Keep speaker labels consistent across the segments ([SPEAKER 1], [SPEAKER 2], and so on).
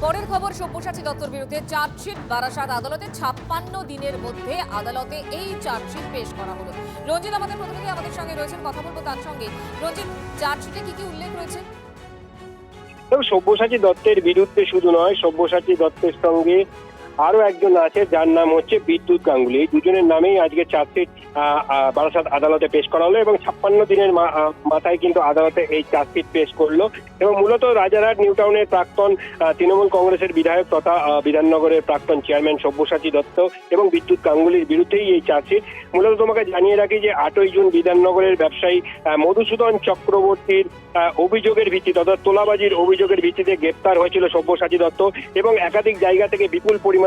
[SPEAKER 1] পরের খবর, সব্যসাচী দত্তর বিরুদ্ধে চার্জশিট বারাসাত আদালতে 56 দিনের মধ্যে আদালতে এই চার্জশিট পেশ করা হলো। রঞ্জিত আমাদের প্রতিনিধি আমাদের সঙ্গে রয়েছেন, কথা বলবো তার সঙ্গে। রঞ্জিত, চার্জশিটে কি কি উল্লেখ রয়েছে?
[SPEAKER 2] সব্যসাচী দত্তের বিরুদ্ধে শুধু নয়, সব্যসাচী দত্তের সঙ্গে আরো একজন আছে যার নাম হচ্ছে বিদ্যুৎ গাঙ্গুলি। এই দুজনের নামেই আজকে চার্জশিট বারাসাত আদালতে পেশ করা হলো এবং 56 দিনের মাথায় কিন্তু আদালতে এই চার্জশিট পেশ করলো। এবং মূলত রাজারহাট নিউ টাউনের প্রাক্তন তৃণমূল কংগ্রেসের বিধায়ক তথা বিধাননগরের প্রাক্তন চেয়ারম্যান সব্যসাচী দত্ত এবং বিদ্যুৎ গাঙ্গুলির বিরুদ্ধেই এই চার্জশিট। মূলত তোমাকে জানিয়ে রাখি যে 8ই জুন বিধাননগরের ব্যবসায়ী মধুসূদন চক্রবর্তীর অভিযোগের ভিত্তিতে অর্থাৎ তোলাবাজির অভিযোগের ভিত্তিতে গ্রেপ্তার হয়েছিল সব্যসাচী দত্ত এবং একাধিক জায়গা থেকে বিপুল পরিমাণে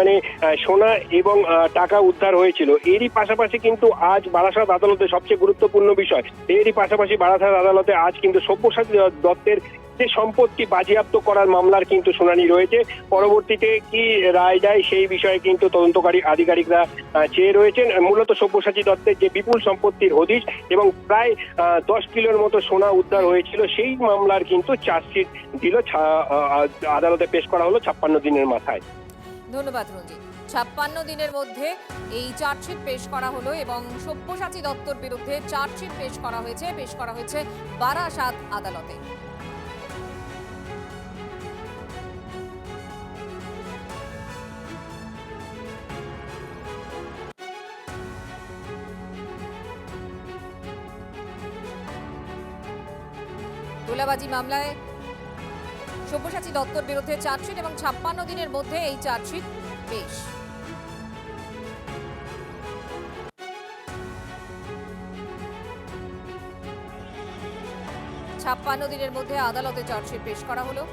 [SPEAKER 2] সোনা এবং টাকা উদ্ধার হয়েছিল। এরই পাশাপাশি কিন্তু আজ বারাসাত আদালতে সবচেয়ে গুরুত্বপূর্ণ বিষয়, এরই পাশাপাশি বারাসাত আদালতে আজ কিন্তু সব্যসাচী দত্তের যে সম্পত্তি বাজেয়াপ্ত করার মামলার কিন্তু শুনানি রয়েছে। পরবর্তীতে কি রায় দেয় সেই বিষয়ে কিন্তু তদন্তকারী আধিকারিকরা চেয়ে রয়েছেন। মূলত সব্যসাচী দত্তের যে বিপুল সম্পত্তির হদিশ এবং প্রায় 10 কিলোর মতো সোনা উদ্ধার হয়েছিল, সেই মামলার কিন্তু চার্জশিট দিল, আদালতে পেশ করা হলো 56 দিনের মাথায়।
[SPEAKER 1] ধন্যবাদ রঞ্জিত। 56 দিনের মধ্যে এই চার্জশিট পেশ করা হলো এবং সব্যসাচী দত্তর বিরুদ্ধে চার্জশিট পেশ করা হয়েছে বারাসাত আদালতে। তোলাবাজি মামলায় সব্যসাচী দত্তর বিরুদ্ধে চার্জশিট এবং 56 দিনের মধ্যে এই চার্জশিট পেশ। ছাপ্পান্ন দিনের মধ্যে আদালতে চার্জশিট পেশ করা হলো।